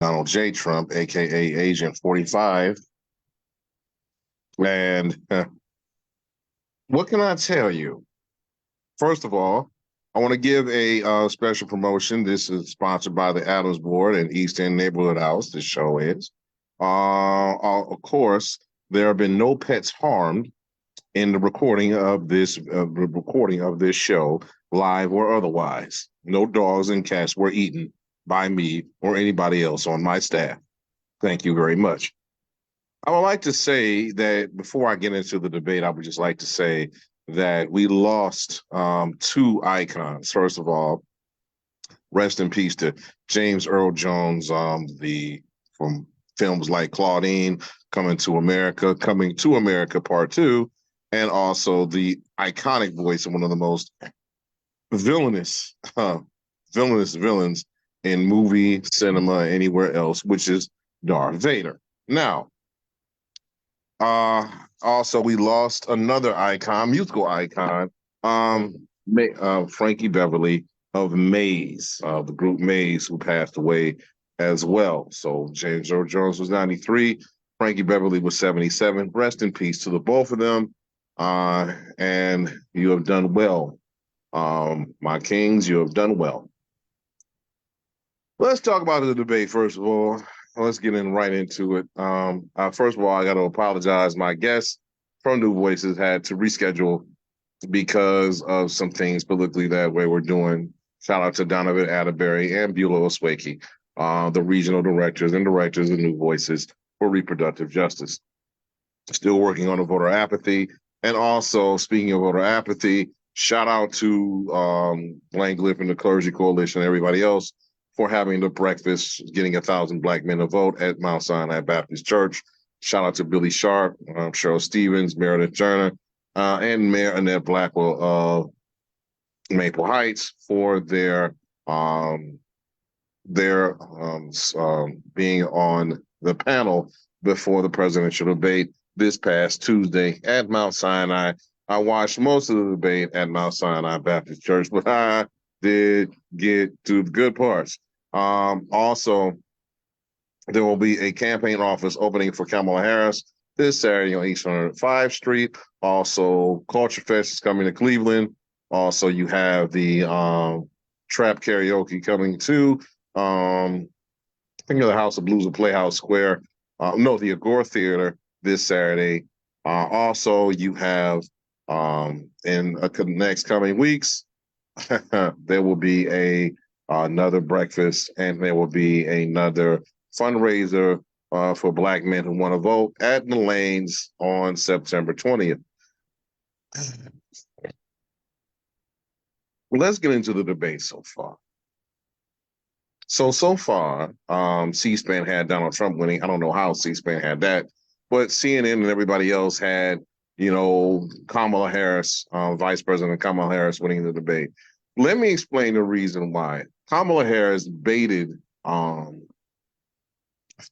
Donald J. Trump, aka Agent 45. And what can I tell you? First of all, I want to give a special promotion. This is sponsored by the Adams Board and East End Neighborhood House. This show is. Of course, there have been no pets harmed in the recording of this show, live or otherwise. No dogs and cats were eaten by me or anybody else on my staff. Thank you very much. I would like to say that before I get into the debate, I would just like to say that we lost two icons. First of all, rest in peace to James Earl Jones, the from films like Claudine, Coming to America Part Two, and also the iconic voice of one of the most villainous, villainous villains in movie, cinema, anywhere else, which is Darth Vader. Now, uh, also, we lost another icon, musical icon, Frankie Beverly of Maze, the group Maze, who passed away as well. So James Earl Jones was 93, Frankie Beverly was 77. Rest in peace to the both of them. And you have done well. My kings, you have done well. Let's talk about the debate first of all. Let's get in right into it. First of all, I got to apologize. My guests from New Voices had to reschedule because of some things politically that way we're doing. Shout out to Donovan Atterbury and Beulah Oswaki, the regional directors and directors of New Voices for Reproductive Justice. Still working on the voter apathy. And also, speaking of voter apathy, shout out to Blaine Gliff and the Clergy Coalition and everybody else for having the breakfast, getting 1,000 Black men to vote at Mount Sinai Baptist Church. Shout out to Billy Sharp, Cheryl Stevens, Meredith Turner, and Mayor Annette Blackwell of Maple Heights for being on the panel before the presidential debate this past Tuesday at Mount Sinai. I watched most of the debate at Mount Sinai Baptist Church, but I did get to the good parts. Also, there will be a campaign office opening for Kamala Harris this Saturday on East 105th Street. Also, Culture Fest is coming to Cleveland. Also, you have the Trap Karaoke coming to, I think of the House of Blues at Playhouse Square. The Agora Theater this Saturday. Also, you have in the next coming weeks, there will be another breakfast and there will be another fundraiser for Black men who want to vote at the Lanes on September 20th. Let's get into the debate so far. So far, C-SPAN had Donald Trump winning. I don't know how C-SPAN had that, but CNN and everybody else had, Kamala Harris, Vice President Kamala Harris winning the debate. Let me explain the reason why. Kamala Harris baited the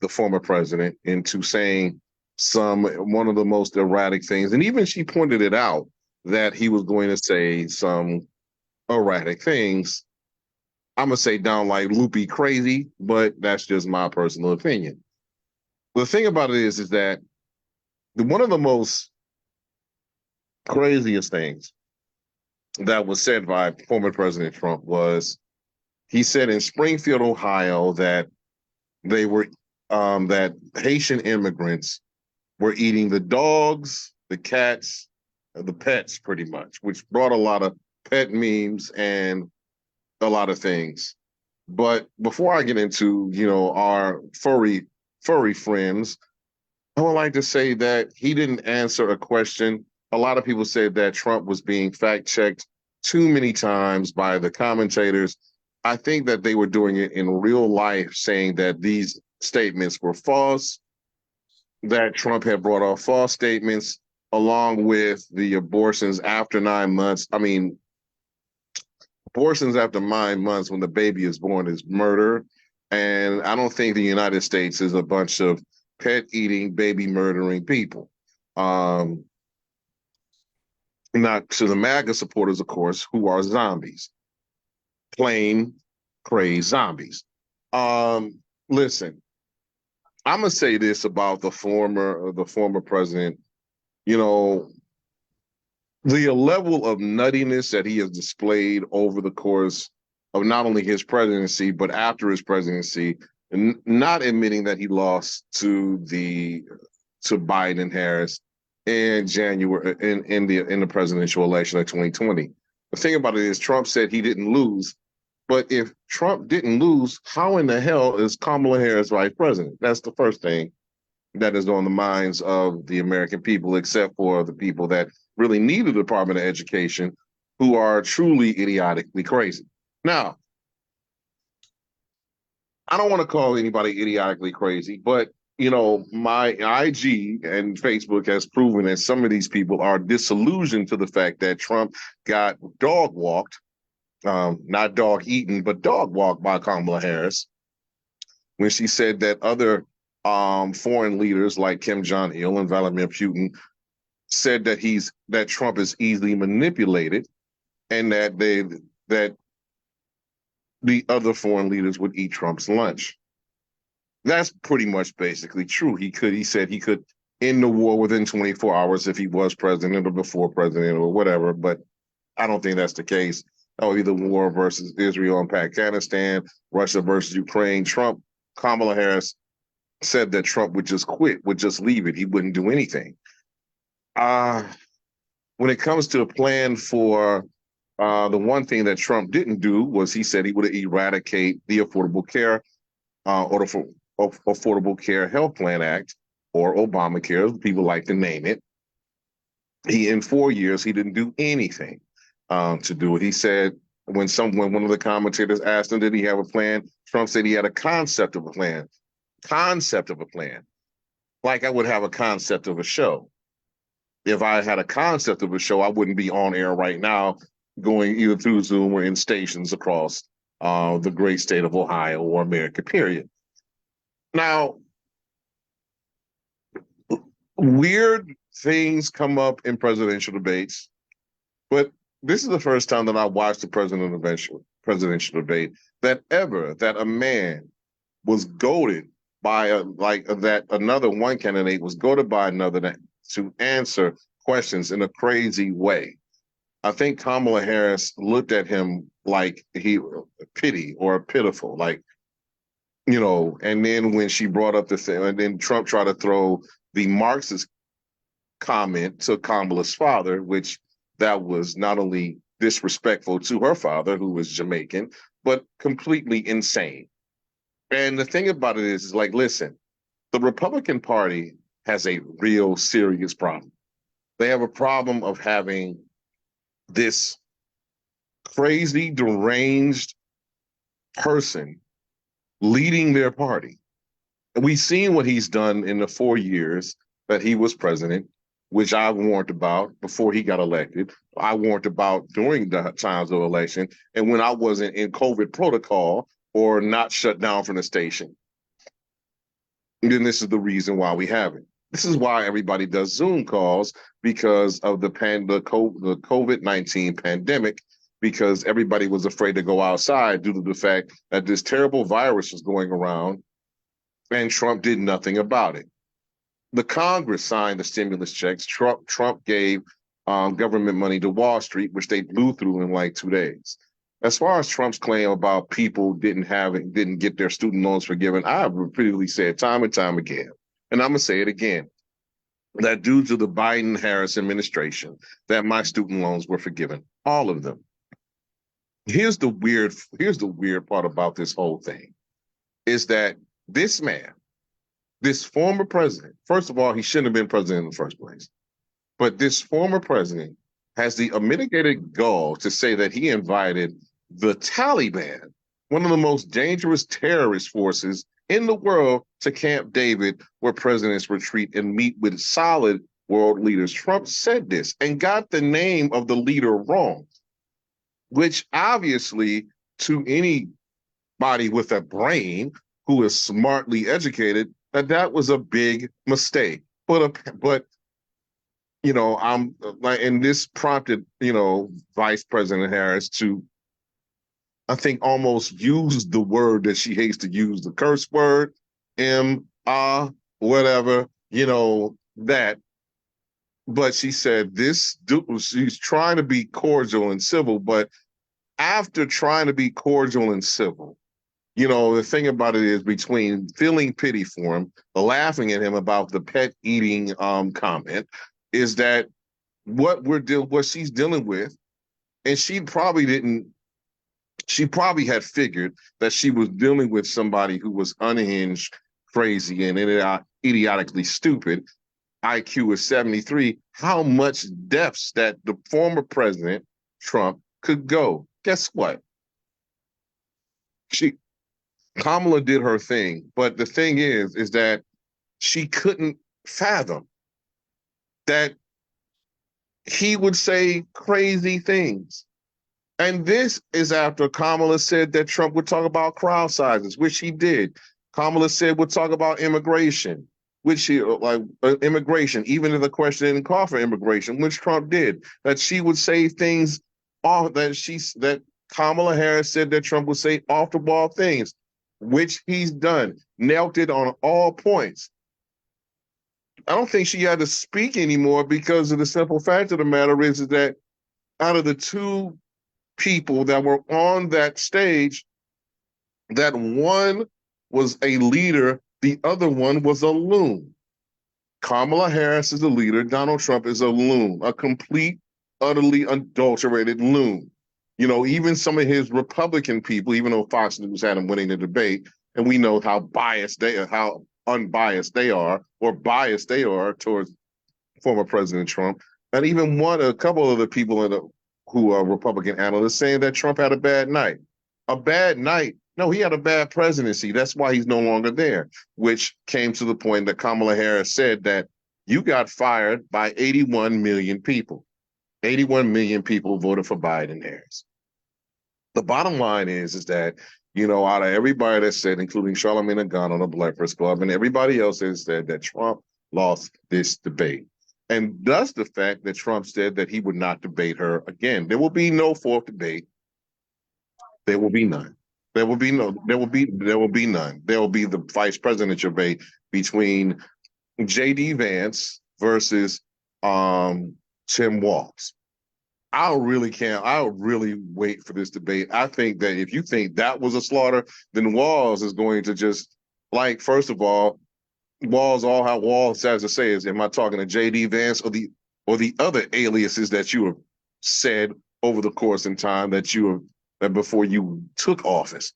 former president into saying one of the most erratic things, and even she pointed it out that he was going to say some erratic things. I'm gonna say downright loopy crazy, but that's just my personal opinion. The thing about it is that one of the most craziest things that was said by former President Trump was he said in Springfield, Ohio, that that Haitian immigrants were eating the dogs, the cats, the pets, pretty much, which brought a lot of pet memes and a lot of things. But before I get into, our furry friends, I would like to say that he didn't answer a question. A lot of people said that Trump was being fact checked too many times by the commentators. I think that they were doing it in real life, saying that these statements were false, that Trump had brought off false statements, along with the abortions after 9 months. I mean, abortions after 9 months when the baby is born is murder. And I don't think the United States is a bunch of pet eating, baby murdering people. Not to the MAGA supporters, of course, who are zombies, plain crazed zombies. listen, I'm gonna say this about the former president. You know, the level of nuttiness that he has displayed over the course of not only his presidency but after his presidency, and not admitting that he lost to Biden and Harris in January in the presidential election of 2020. The thing about it is Trump said he didn't lose, but if Trump didn't lose, how in the hell is Kamala Harris vice president? That's the first thing that is on the minds of the American people, except for the people that really need the Department of Education, who are truly idiotically crazy. Now, I don't want to call anybody idiotically crazy, but my IG and Facebook has proven that some of these people are disillusioned to the fact that Trump got dog walked, not dog eaten, but dog walked by Kamala Harris when she said that other foreign leaders like Kim Jong Il and Vladimir Putin said that Trump is easily manipulated, and that the other foreign leaders would eat Trump's lunch. That's pretty much basically true. He said he could end the war within 24 hours if he was president or before president or whatever, but I don't think that's the case. That would be the war versus Israel and Pakistan, Russia versus Ukraine. Kamala Harris said that Trump would just quit, would just leave it. He wouldn't do anything. When it comes to a plan for the one thing that Trump didn't do was he said he would eradicate the Affordable Care or the Affordable Care Health Plan Act, or Obamacare, as people like to name it. In 4 years, he didn't do anything to do it. He said when one of the commentators asked him, did he have a plan? Trump said he had a concept of a plan. Concept of a plan. Like I would have a concept of a show. If I had a concept of a show, I wouldn't be on air right now going either through Zoom or in stations across the great state of Ohio or America, period. Now, weird things come up in presidential debates, but this is the first time that I watched a presidential debate that a man was goaded by that another one candidate was goaded by another to answer questions in a crazy way. I think Kamala Harris looked at him like he pity or pitiful, and then when she brought up the thing, and then Trump tried to throw the Marxist comment to Kamala's father, which that was not only disrespectful to her father, who was Jamaican, but completely insane. And the thing about it is listen, the Republican Party has a real serious problem. They have a problem of having this crazy, deranged person leading their party. And we've seen what he's done in the 4 years that he was president, which I warned about before he got elected. I warned about during the times of election and when I wasn't in COVID protocol or not shut down from the station. And then this is the reason why we have it. This is why everybody does Zoom calls, because of the COVID-19 pandemic, because everybody was afraid to go outside due to the fact that this terrible virus was going around and Trump did nothing about it. The Congress signed the stimulus checks. Trump gave government money to Wall Street, which they blew through in like 2 days. As far as Trump's claim about people didn't get their student loans forgiven, I have repeatedly said time and time again, and I'm gonna say it again, that due to the Biden-Harris administration, that my student loans were forgiven, all of them. Here's the weird part about this whole thing, is that this man, this former president, first of all, he shouldn't have been president in the first place, but this former president has the unmitigated gall to say that he invited the Taliban, one of the most dangerous terrorist forces in the world, to Camp David, where presidents retreat and meet with solid world leaders. Trump said this and got the name of the leader wrong, which obviously to anybody with a brain who is smartly educated, that was a big mistake. But I'm like, and this prompted Vice President Harris to I think, almost used the word that she hates to use, the curse word, whatever, that. But she said this dude, she's trying to be cordial and civil, but after trying to be cordial and civil, the thing about it is, between feeling pity for him, laughing at him about the pet eating comment, is that what she's dealing with, and she probably had figured that she was dealing with somebody who was unhinged, crazy, and idiotically stupid. IQ is 73. How much depths that the former president Trump could go? Guess what? She Kamala did her thing, but the thing is that she couldn't fathom that he would say crazy things. And this is after Kamala said that Trump would talk about crowd sizes, which he did. Kamala said would talk about immigration, which immigration, even if the question didn't call for immigration, which Trump did. That she would say things that Kamala Harris said that Trump would say off the ball things, which he's done, nailed it on all points. I don't think she had to speak anymore, because of the simple fact of the matter is that out of the two people that were on that stage, that one was a leader, the other one was a loon. Kamala Harris is a leader. Donald Trump is a loon, a complete, utterly adulterated loon. Even some of his Republican people, even though Fox News had him winning the debate, and we know how unbiased they are, or biased they are towards former President Trump, and even a couple of the people who are Republican analysts saying that Trump had a bad night. A bad night? No, he had a bad presidency. That's why he's no longer there, which came to the point that Kamala Harris said that you got fired by 81 million people. 81 million people voted for Biden Harris. The bottom line is that, out of everybody that said, including Charlamagne tha God on the Breakfast Club, and everybody else has said that Trump lost this debate. And thus the fact that Trump said that he would not debate her again. There will be no fourth debate. There will be none. There will be none. There will be the vice presidential debate between J.D. Vance versus Tim Walz. I'll really wait for this debate. I think that if you think that was a slaughter, then Walz is going to just, first of all, all Walz has to say is, am I talking to J.D. Vance or the other aliases that you have said over the course in time that before you took office?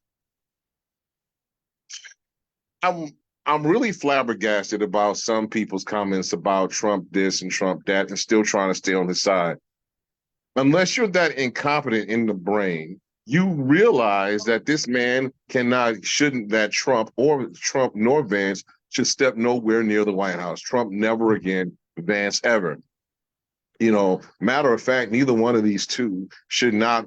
I'm really flabbergasted about some people's comments about Trump this and Trump that, and still trying to stay on his side. Unless you're that incompetent in the brain, you realize that this man that Trump nor Vance should step nowhere near the White House. Trump never again, Vance ever. Matter of fact, neither one of these two should not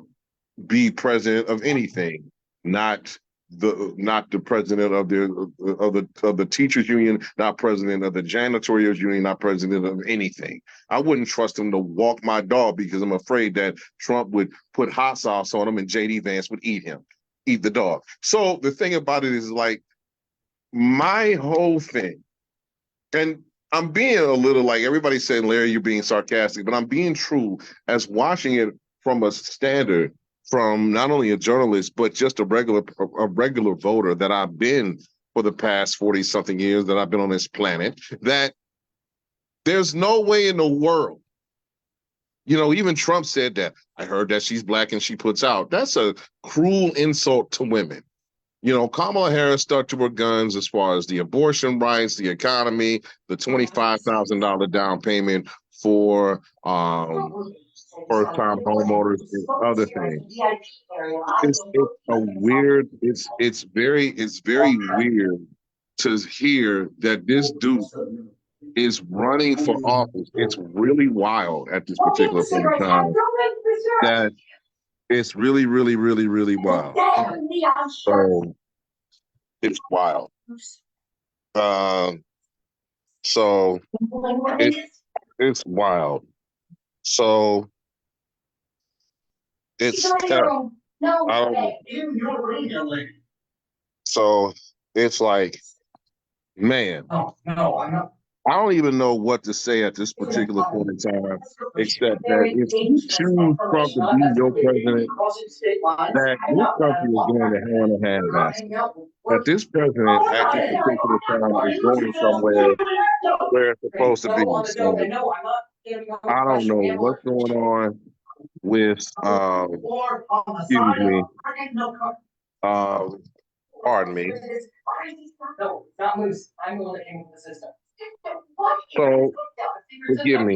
be president of anything. Not the president of the teachers union, not president of the janitorial union, not president of anything. I wouldn't trust him to walk my dog, because I'm afraid that Trump would put hot sauce on him and J.D. Vance would eat the dog. So the thing about it is, my whole thing, and I'm being a little, everybody's saying, Larry, you're being sarcastic, but I'm being true as watching it from a standard, from not only a journalist, but just a regular voter that I've been for the past 40 something years that I've been on this planet, that there's no way in the world. Even Trump said that. I heard that she's black and she puts out. That's a cruel insult to women. Kamala Harris stuck to her guns as far as the abortion rights, the economy, the $25,000 down payment for first-time homeowners, and other things. It's very weird to hear that this dude is running for office. It's really wild at this particular point in time. That it's really, really, really, really wild. So it's wild. So it's wild. So it's I don't, so it's like, man, I don't even know what to say at this particular point in time, except that if you choose Trump to be your president, that this country is going to hell in a handbasket. That this president at this particular time is going somewhere where it's supposed to be. So I don't know what's going on with excuse me, um pardon me. So forgive me.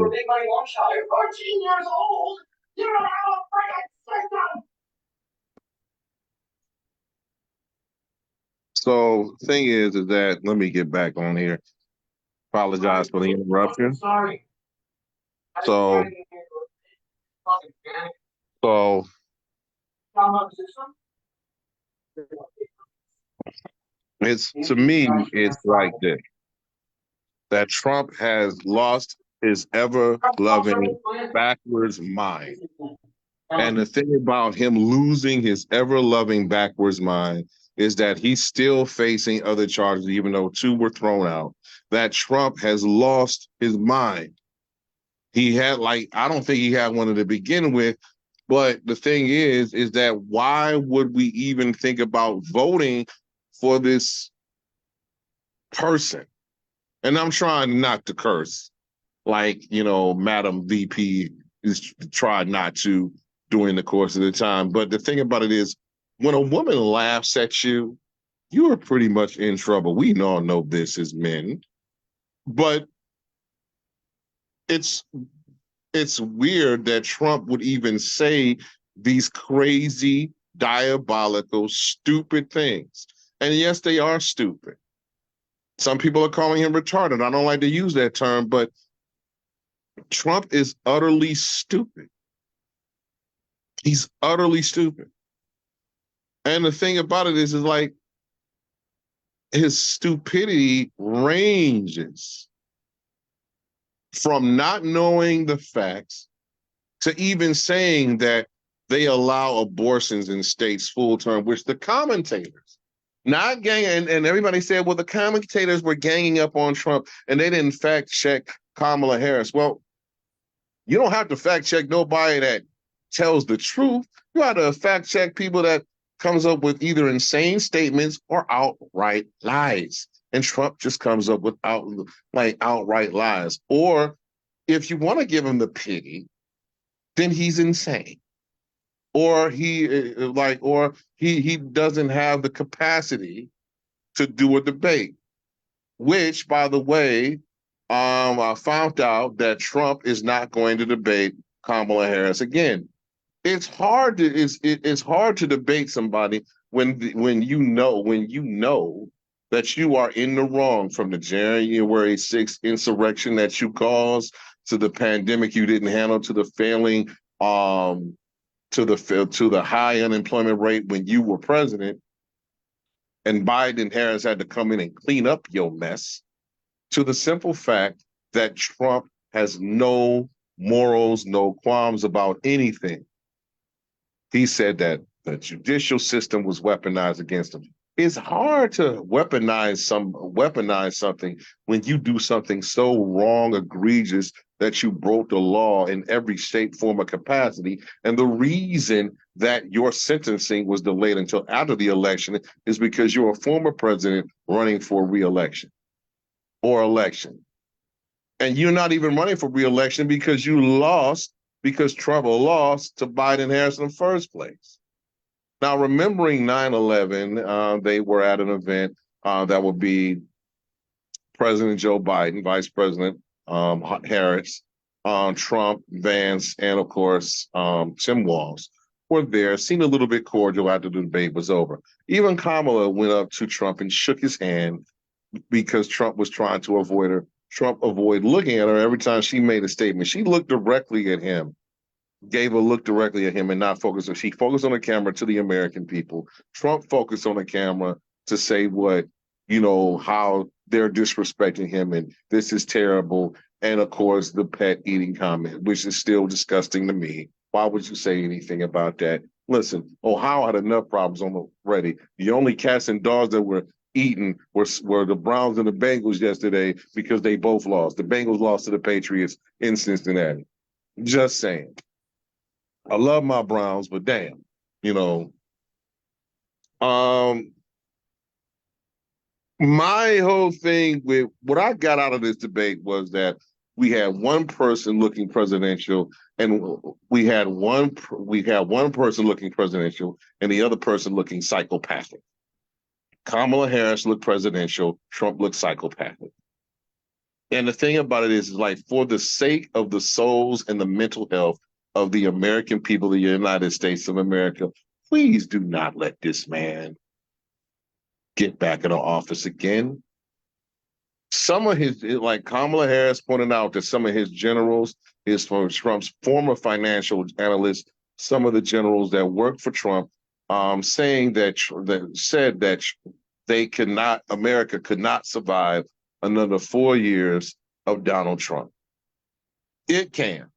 So thing is that let me get back on here. Apologize for the interruption. So so it's to me, it's like this. That Trump has lost his ever loving backwards mind. And the thing about him losing his ever loving backwards mind is that he's still facing other charges, even though two were thrown out. That Trump has lost his mind. He had, like, I don't think he had one to begin with. But the thing is that why would we even think about voting for this person? And I'm trying not to curse, like, Madam VP is tried not to during the course of the time. But the thing about it is, when a woman laughs at you, you are pretty much in trouble. We all know this as men, but it's weird that Trump would even say these crazy, diabolical, stupid things. And yes, they are stupid. Some people are calling him retarded. I don't like to use that term, but Trump is utterly stupid. He's utterly stupid. And the thing about it is like his stupidity ranges from not knowing the facts to even saying that they allow abortions in states full term, which the commentators, not gang, and everybody said, well, the commentators were ganging up on Trump and they didn't fact check Kamala Harris. Well, you don't have to fact check nobody that tells the truth. You have to fact check people that comes up with either insane statements or outright lies. And Trump just comes up with outright lies. Or if you want to give him the pity, then he's insane. Or he doesn't have the capacity to do a debate, which, by the way, I found out that Trump is not going to debate Kamala Harris again. It's hard to debate somebody when you know that you are in the wrong, from the January 6th insurrection that you caused, to the pandemic you didn't handle, to the failing to the high unemployment rate when you were president, and Biden and Harris had to come in and clean up your mess, to the simple fact that Trump has no morals, no qualms about anything. He said that the judicial system was weaponized against him. It's hard to weaponize something when you do something so wrong, egregious, that you broke the law in every shape, form, or capacity. And the reason that your sentencing was delayed until after the election is because you're a former president running for re-election or election. And you're not even running for re-election because Trump lost to Biden Harris in the first place. Now, remembering 9/11, they were at an event that would be President Joe Biden, Vice President Harris, Trump, Vance, and of course, Tim Walz were there, seemed a little bit cordial after the debate was over. Even Kamala went up to Trump and shook his hand because Trump was trying to avoid her. Trump avoided looking at her every time she made a statement. She looked directly at him, gave a look directly at him, and not focused. She focused on the camera to the American people. Trump focused on the camera to say how they're disrespecting him and this is terrible. And of course, the pet eating comment, which is still disgusting to me. Why would you say anything about that? Listen, Ohio had enough problems already. The only cats and dogs that were eaten were the Browns and the Bengals yesterday because they both lost. The Bengals lost to the Patriots in Cincinnati. Just saying. I love my Browns, but damn, you know. Um, my whole thing with what I got out of this debate was that we had one person looking presidential, and we had one person looking presidential, and the other person looking psychopathic. Kamala Harris looked presidential. Trump looked psychopathic. And the thing about it is like for the sake of the souls and the mental health of the American people of the United States of America, please do not let this man get back in the office again. Some of his, like Kamala Harris pointed out that some of his generals is from Trump's former financial analysts, some of the generals that worked for Trump, saying that said that America could not survive another 4 years of Donald Trump. It can.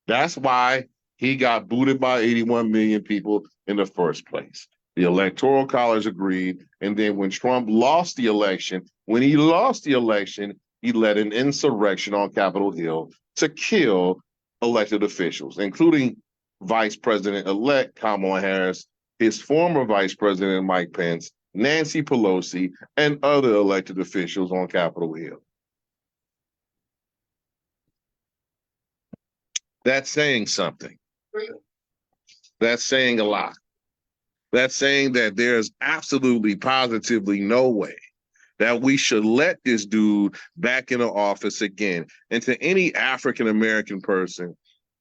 That's why he got booted by 81 million people in the first place. The Electoral College agreed. And then when Trump lost the election, he led an insurrection on Capitol Hill to kill elected officials, including Vice President elect Kamala Harris, his former Vice President Mike Pence, Nancy Pelosi, and other elected officials on Capitol Hill. That's saying something. That's saying a lot. That's saying that there's absolutely, positively no way that we should let this dude back in the office again. And to any African American person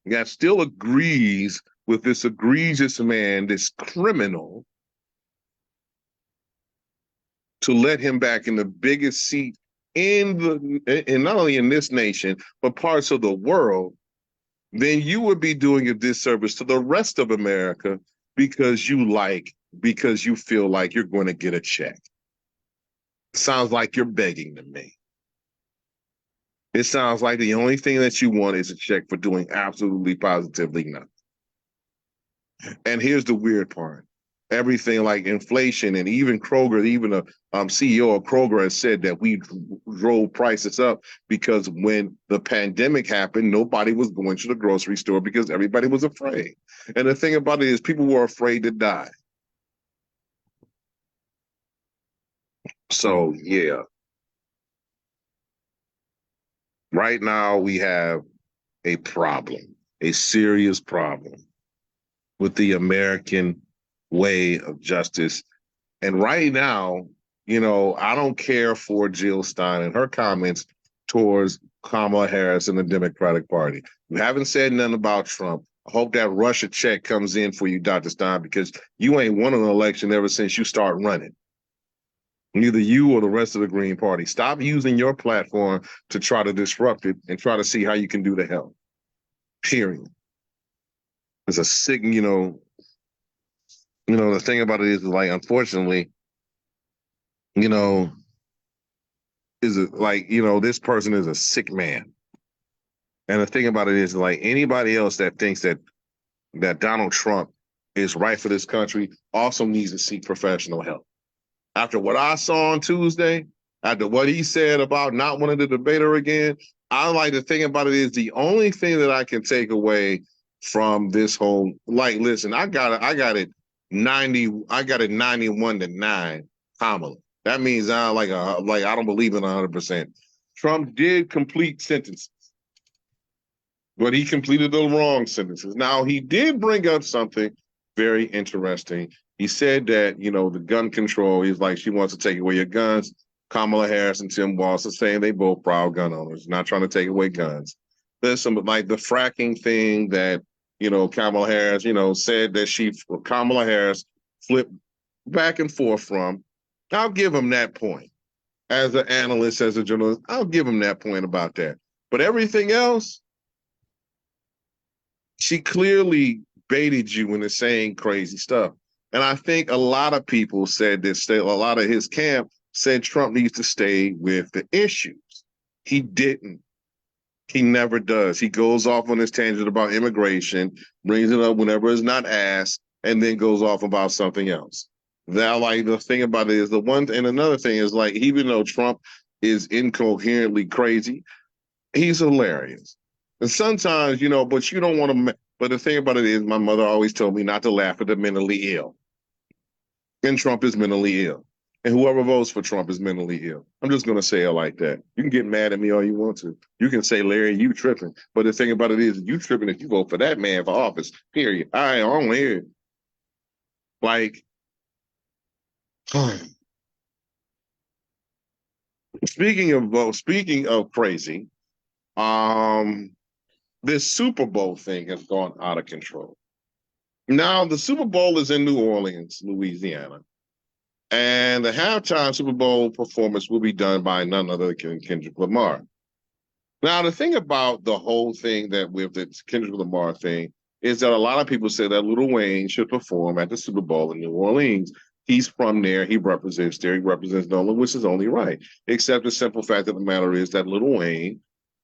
that still agrees with this egregious man, this criminal, to let him back in the biggest seat and not only in this nation, but parts of the world, then you would be doing a disservice to the rest of America because you feel like you're going to get a check. Sounds like you're begging to me. It sounds like the only thing that you want is a check for doing absolutely positively nothing. And here's the weird part. Everything like inflation and even Kroger, even a CEO of Kroger has said that we drove prices up because when the pandemic happened, nobody was going to the grocery store because everybody was afraid. And the thing about it is people were afraid to die. So, yeah. Right now, we have a problem, a serious problem with the American way of justice. And right now, I don't care for Jill Stein and her comments towards Kamala Harris and the Democratic Party. You haven't said nothing about Trump. I hope that Russia check comes in for you, Dr. Stein, because you ain't won an election ever since you start running. Neither you or the rest of the Green Party. Stop using your platform to try to disrupt it and try to see how you can do the hell. Period. It's a sick, the thing about it is like, unfortunately, this person is a sick man. And the thing about it is like anybody else that thinks that Donald Trump is right for this country also needs to seek professional help. After what I saw on Tuesday, after what he said about not wanting to debate her again, I like the thing about it is the only thing that I can take away from this whole, like, listen, I got it 91-9, Kamala. That means I don't believe in 100%. Trump did complete sentences, but he completed the wrong sentences. Now, he did bring up something very interesting. He said that, the gun control, he's like, she wants to take away your guns. Kamala Harris and Tim Walz are saying they both proud gun owners, not trying to take away guns. There's some, like the fracking thing that, Kamala Harris, said that Kamala Harris flipped back and forth from. I'll give him that point. As an analyst, as a journalist, I'll give him that point about that. But everything else, she clearly baited you into saying crazy stuff. And I think a lot of people said this, a lot of his camp said Trump needs to stay with the issues. He didn't. He never does. He goes off on this tangent about immigration, brings it up whenever it's not asked, and then goes off about something else. Now, like the thing about it is the one, and another thing is like even though Trump is incoherently crazy, he's hilarious. And sometimes, but you don't want to. But the thing about it is, my mother always told me not to laugh at the mentally ill, and Trump is mentally ill. And whoever votes for Trump is mentally ill. I'm just going to say it like that. You can get mad at me all you want to. You can say, Larry, you tripping. But the thing about it is, you tripping if you vote for that man for office, period. I don't hear it. Like, speaking of crazy, um, this Super Bowl thing has gone out of control. Now, the Super Bowl is in New Orleans, Louisiana. And the halftime Super Bowl performance will be done by none other than Kendrick Lamar. Now, the thing about the whole thing that with the Kendrick Lamar thing is that a lot of people say that Lil Wayne should perform at the Super Bowl in New Orleans. He's from there. He represents there. He represents Nolan, which is only right. Except the simple fact of the matter is that Lil Wayne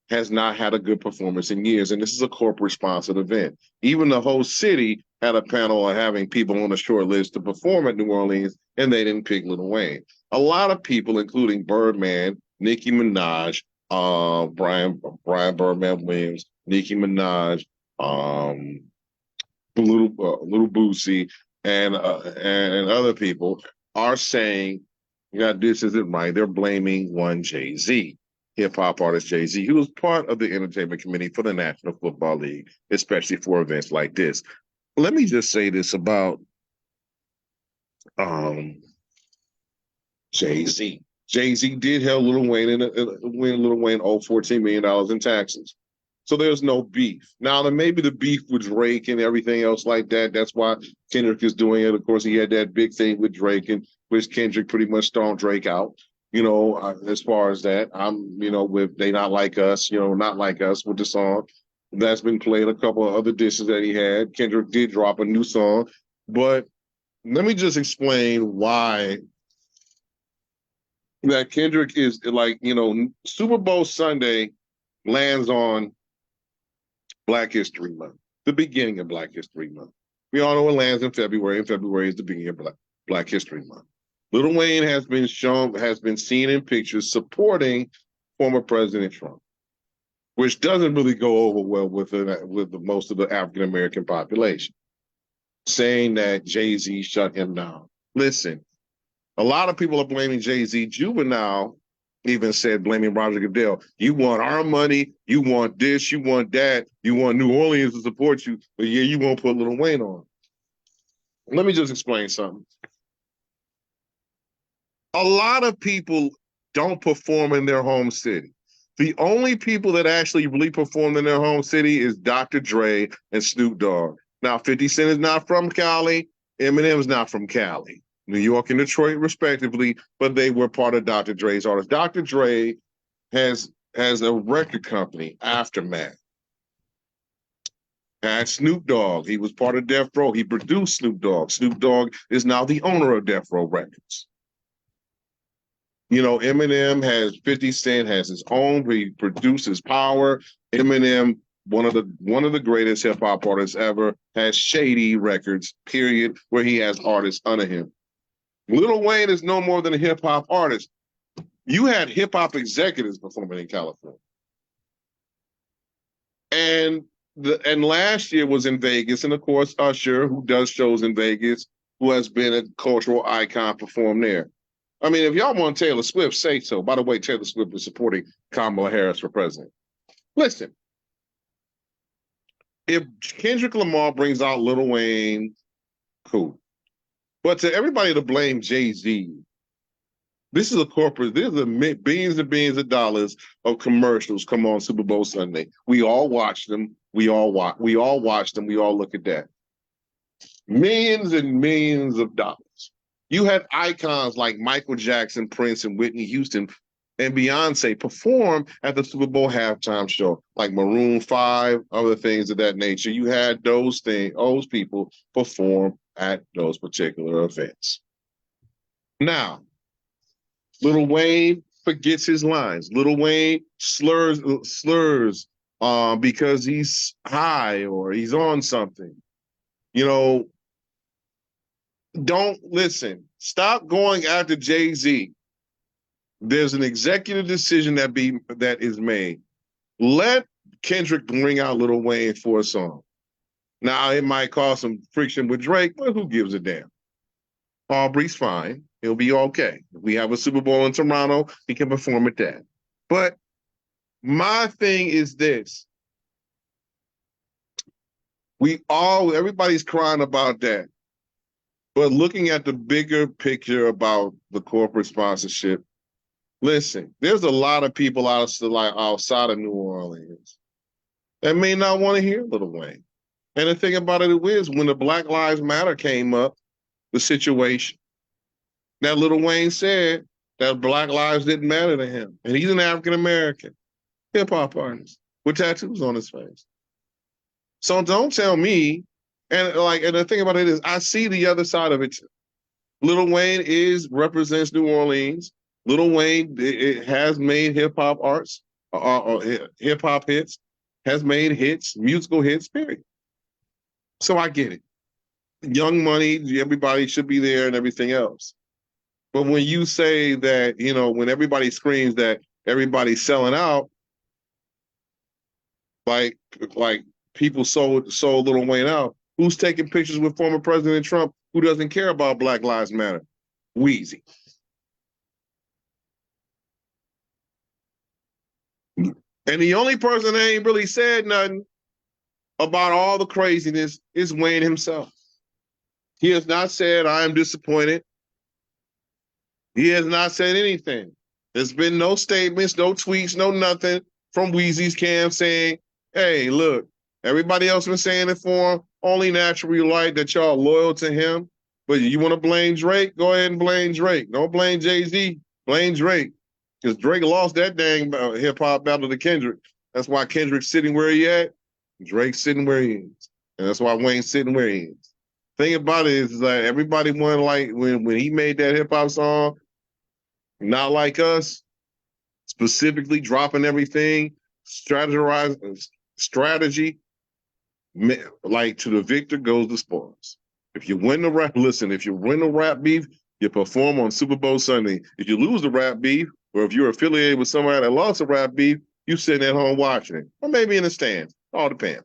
has not had a good performance in years, and this is a corporate-sponsored event. Even the whole city had a panel of having people on a short list to perform at New Orleans, and they didn't pick Lil Wayne. A lot of people, including Birdman, Nicki Minaj, Brian Birdman Williams, Nicki Minaj, Little Boosie, and other people are saying that this isn't right. They're blaming one Jay-Z, hip hop artist Jay-Z, who was part of the entertainment committee for the National Football League, especially for events like this. Let me just say this about Jay-Z. Jay-Z did help Lil Wayne when Lil Wayne owed $14 million in taxes. So there's no beef. Now, there may be the beef with Drake and everything else like that. That's why Kendrick is doing it. Of course, he had that big thing with Drake, and which Kendrick pretty much stomped Drake out. As far as that, with They Not Like Us, Not Like Us with the song. That's been played a couple of other dishes that he had. Kendrick did drop a new song. But let me just explain why that Kendrick is like, Super Bowl Sunday lands on Black History Month, the beginning of Black History Month. We all know it lands in February, and February is the beginning of Black History Month. Lil Wayne has been seen in pictures supporting former President Trump, which doesn't really go over well with most of the African American population, saying that Jay-Z shut him down. Listen, a lot of people are blaming Jay-Z. Juvenile even said, blaming Roger Goodell, you want our money, you want this, you want that, you want New Orleans to support you, but yeah, you won't put Lil Wayne on. Let me just explain something. A lot of people don't perform in their home city. The only people that actually really performed in their home city is Dr. Dre and Snoop Dogg. Now, 50 Cent is not from Cali. Eminem is not from Cali. New York and Detroit, respectively, but they were part of Dr. Dre's artists. Dr. Dre has a record company, Aftermath. Had Snoop Dogg. He was part of Death Row. He produced Snoop Dogg. Snoop Dogg is now the owner of Death Row Records. Eminem has 50 Cent has his own. He produces Power. Eminem, one of the greatest hip hop artists ever, has Shady Records, period, where he has artists under him. Lil Wayne is no more than a hip hop artist. You had hip hop executives performing in California. And last year was in Vegas, and of course Usher, who does shows in Vegas, who has been a cultural icon, performed there. I mean, if y'all want Taylor Swift, say so. By the way, Taylor Swift is supporting Kamala Harris for president. Listen, if Kendrick Lamar brings out Lil Wayne, cool. But to everybody to blame Jay-Z, this is a corporate, there's billions and billions of dollars of commercials come on Super Bowl Sunday. We all watch them. We all watch them. We all look at that. Millions and millions of dollars. You had icons like Michael Jackson, Prince, and Whitney Houston and Beyonce perform at the Super Bowl halftime show, like Maroon 5, other things of that nature. You had those people perform at those particular events. Now, Lil Wayne forgets his lines. Lil Wayne slurs because he's high or he's on something. Don't listen. Stop going after Jay-Z. There's an executive decision that is made. Let Kendrick bring out Lil Wayne for a song. Now it might cause some friction with Drake, but who gives a damn? Aubrey's fine. He'll be okay. If we have a Super Bowl in Toronto, he can perform at that. But my thing is this. Everybody's crying about that. But looking at the bigger picture about the corporate sponsorship, listen, there's a lot of people outside of New Orleans that may not want to hear Lil Wayne. And the thing about it is, when the Black Lives Matter came up, the situation, that Lil Wayne said that Black lives didn't matter to him. And he's an African American hip hop artist with tattoos on his face. So don't tell me, and the thing about it is, I see the other side of it too. Lil Wayne represents New Orleans. Lil Wayne it has made hip hop arts, hip hop hits, has made hits, musical hits, period. So I get it. Young Money, everybody should be there and everything else. But when you say that, when everybody screams that everybody's selling out, like people sold Lil Wayne out, who's taking pictures with former President Trump who doesn't care about Black Lives Matter? Weezy. And the only person that ain't really said nothing about all the craziness is Wayne himself. He has not said, I am disappointed. He has not said anything. There's been no statements, no tweets, no nothing from Weezy's camp saying, hey, look, everybody else been saying it for him. Only naturally like that y'all loyal to him. But you want to blame Drake? Go ahead and blame Drake. Don't blame Jay-Z. Blame Drake. Because Drake lost that dang hip-hop battle to Kendrick. That's why Kendrick's sitting where he at. Drake's sitting where he is. And that's why Wayne's sitting where he is. Thing about it is like everybody wanted, like when he made that hip-hop song, Not Like Us, specifically dropping everything, strategy, like to the victor goes the spoils. If you win the rap beef, you perform on Super Bowl Sunday. If you lose the rap beef, or if you're affiliated with somebody that lost a rap beef, you sitting at home watching it, or maybe in the stands. All depends.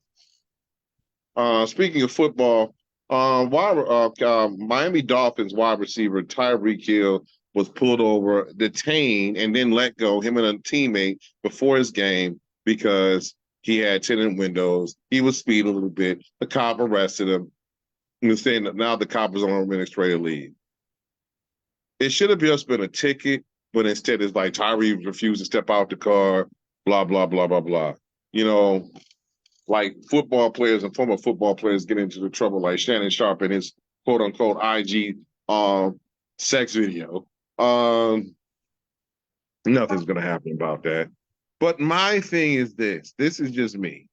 Speaking of football, Miami Dolphins wide receiver Tyreek Hill was pulled over, detained, and then let go, him and a teammate, before his game because he had tinted windows. He was speeding a little bit. The cop arrested him. He was saying that now the cop is on administrative leave. It should have just been a ticket, but instead it's like Tyree refused to step out the car, blah, blah, blah, blah, blah. Like football players and former football players get into the trouble, like Shannon Sharpe in his quote unquote IG sex video. Nothing's gonna happen about that. But my thing is this is just me.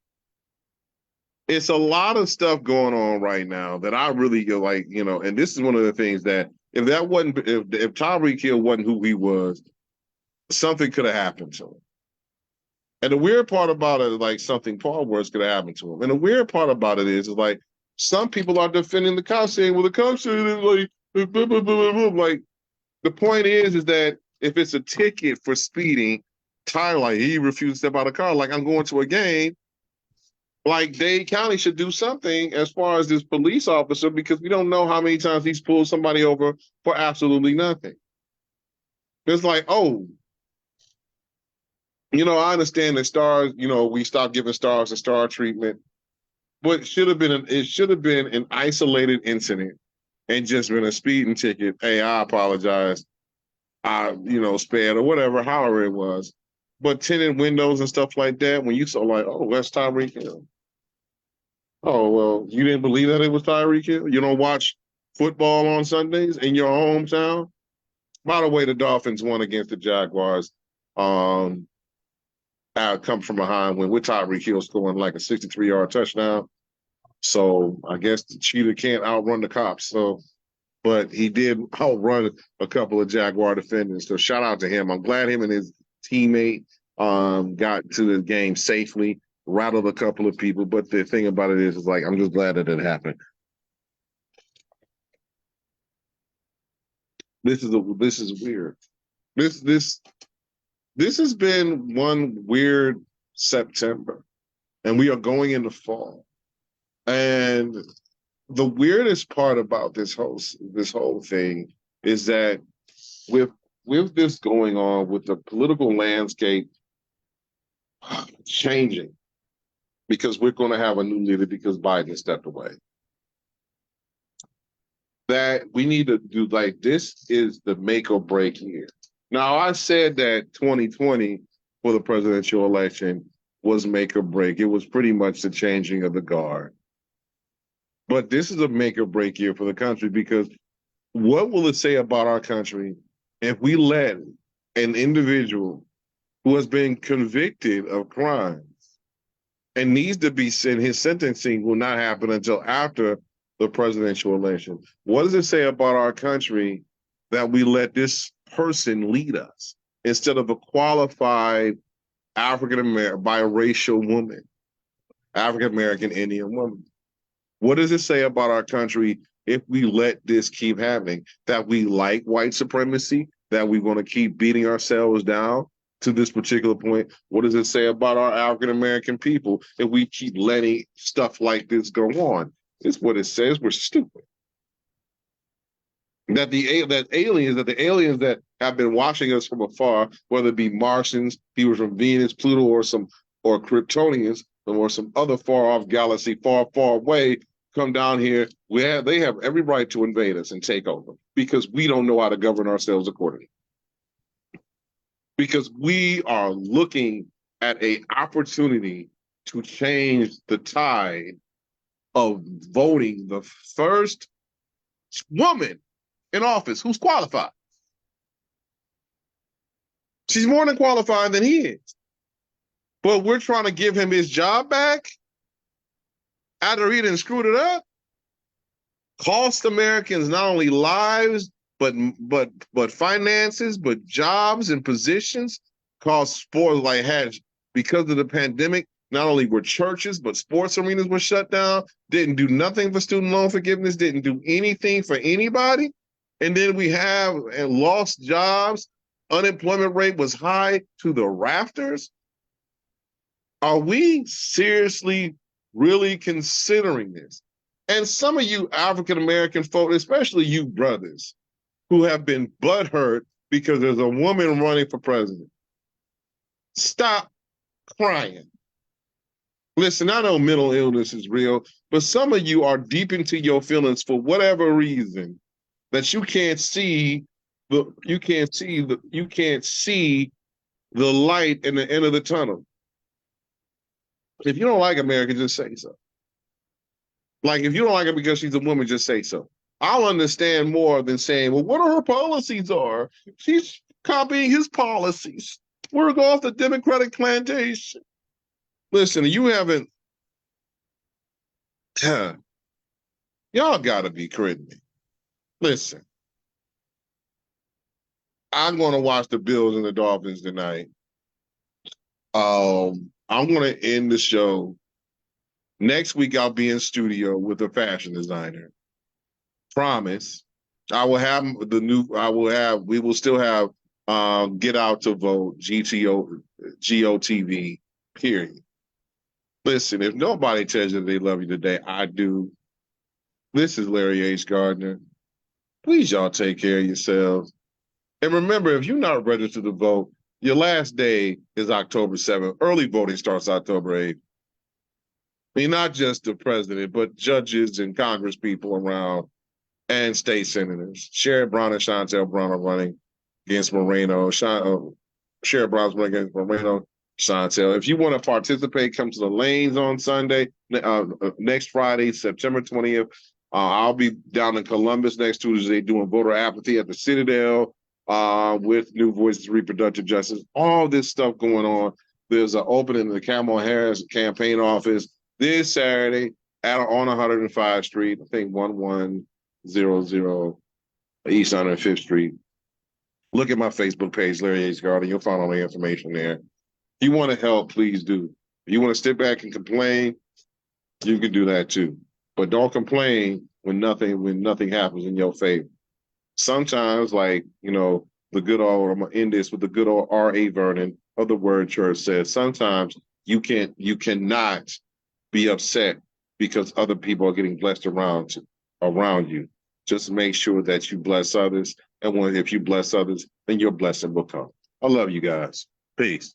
It's a lot of stuff going on right now that I really go like, and this is one of the things that if Tyreek Hill wasn't who he was, something could have happened to him. And the weird part about it is like something far worse could have happened to him. And the weird part about it is like some people are defending the cops saying, well, the cops said like, blah, blah, blah, blah. Like the point is that if it's a ticket for speeding, Tyler, like he refused to step out of the car, like I'm going to a game, like Dade County should do something as far as this police officer, because we don't know how many times he's pulled somebody over for absolutely nothing. It's like, oh, I understand that stars, we stopped giving stars a star treatment, but it should have been an isolated incident and just been a speeding ticket. Hey, I apologize. I, spared or whatever, however it was. But tinted windows and stuff like that, when you saw like, oh, that's Tyreek Hill. Oh, well, you didn't believe that it was Tyreek Hill? You don't watch football on Sundays in your hometown? By the way, the Dolphins won against the Jaguars. Come from behind win with Tyreek Hill scoring like a 63-yard touchdown. So I guess the cheetah can't outrun the cops. So, but he did outrun a couple of Jaguar defenders. So shout out to him. I'm glad him and his teammate got to the game safely, rattled a couple of people. But the thing about it is like, I'm just glad that it happened. This is weird. This this this has been one weird September, and we are going into fall. And the weirdest part about this whole thing is that with with this going on, with the political landscape changing, because we're going to have a new leader because Biden stepped away. That we need to do, like, this is the make or break year. Now, I said that 2020 for the presidential election was make or break. It was pretty much the changing of the guard. But this is a make or break year for the country, because what will it say about our country if we let an individual who has been convicted of crimes and needs to be sent, his sentencing will not happen until after the presidential election? What does it say about our country that we let this person lead us instead of a qualified African American, biracial woman, African American Indian woman? What does it say about our country if we let this keep happening? That we like white supremacy, that we're going to keep beating ourselves down to this particular point? What does it say about our African American people if we keep letting stuff like this go on? It's what it says. We're stupid. That the aliens that have been watching us from afar, whether it be Martians, people from Venus, Pluto, or Kryptonians, or some other far off galaxy, far, far away, come down here. They have every right to invade us and take over, because we don't know how to govern ourselves accordingly. Because we are looking at an opportunity to change the tide of voting the first woman in office who's qualified. She's more than qualified than he is. But we're trying to give him his job back after he done screwed it up. Cost Americans not only lives, but finances, but jobs and positions. Cost sports, like, had, because of the pandemic, not only were churches, but sports arenas were shut down, didn't do nothing for student loan forgiveness, didn't do anything for anybody. And then we have lost jobs. Unemployment rate was high to the rafters. Are we seriously really considering this? And some of you African American folk, especially you brothers, who have been butthurt because there's a woman running for president, stop crying. Listen, I know mental illness is real, but some of you are deep into your feelings for whatever reason that you can't see the light in the end of the tunnel. If you don't like America, just say so. Like, if you don't like her because she's a woman, just say so. I'll understand more than saying, well, what are her policies are? She's copying his policies. We're off the Democratic plantation. Listen, you haven't, y'all gotta be kidding me. Listen, I'm gonna watch the Bills and the Dolphins tonight. I'm gonna end the show. Next week I'll be in studio with a fashion designer. Promise. We will still have Get Out to Vote, GOTV, period. Listen, if nobody tells you they love you today, I do. This is Larry H. Gardner. Please, y'all, take care of yourselves. And remember, if you're not registered to vote, your last day is October 7th. Early voting starts October 8th. I mean, not just the president, but judges and Congress people around, and state senators. Sherrod Brown and Shontel Brown are running against Moreno. Sherrod Brown's running against Moreno. Shontel. If you want to participate, come to the lanes on Sunday, next Friday, September 20th. I'll be down in Columbus next Tuesday doing voter apathy at the Citadel with New Voices Reproductive Justice. All this stuff going on. There's an opening in the Kamala Harris campaign office this Saturday on 105th Street, I think 1100 East 105th Street. Look at my Facebook page, Larry H. Gardner. You'll find all the information there. If you want to help, please do. If you want to sit back and complain, you can do that too. But don't complain when nothing happens in your favor. Sometimes, like, the good old, I'm gonna end this with the good old R.A. Vernon of the Word Church says, sometimes you cannot be upset because other people are getting blessed around you. Just make sure that you bless others. And if you bless others, then your blessing will come. I love you guys. Peace.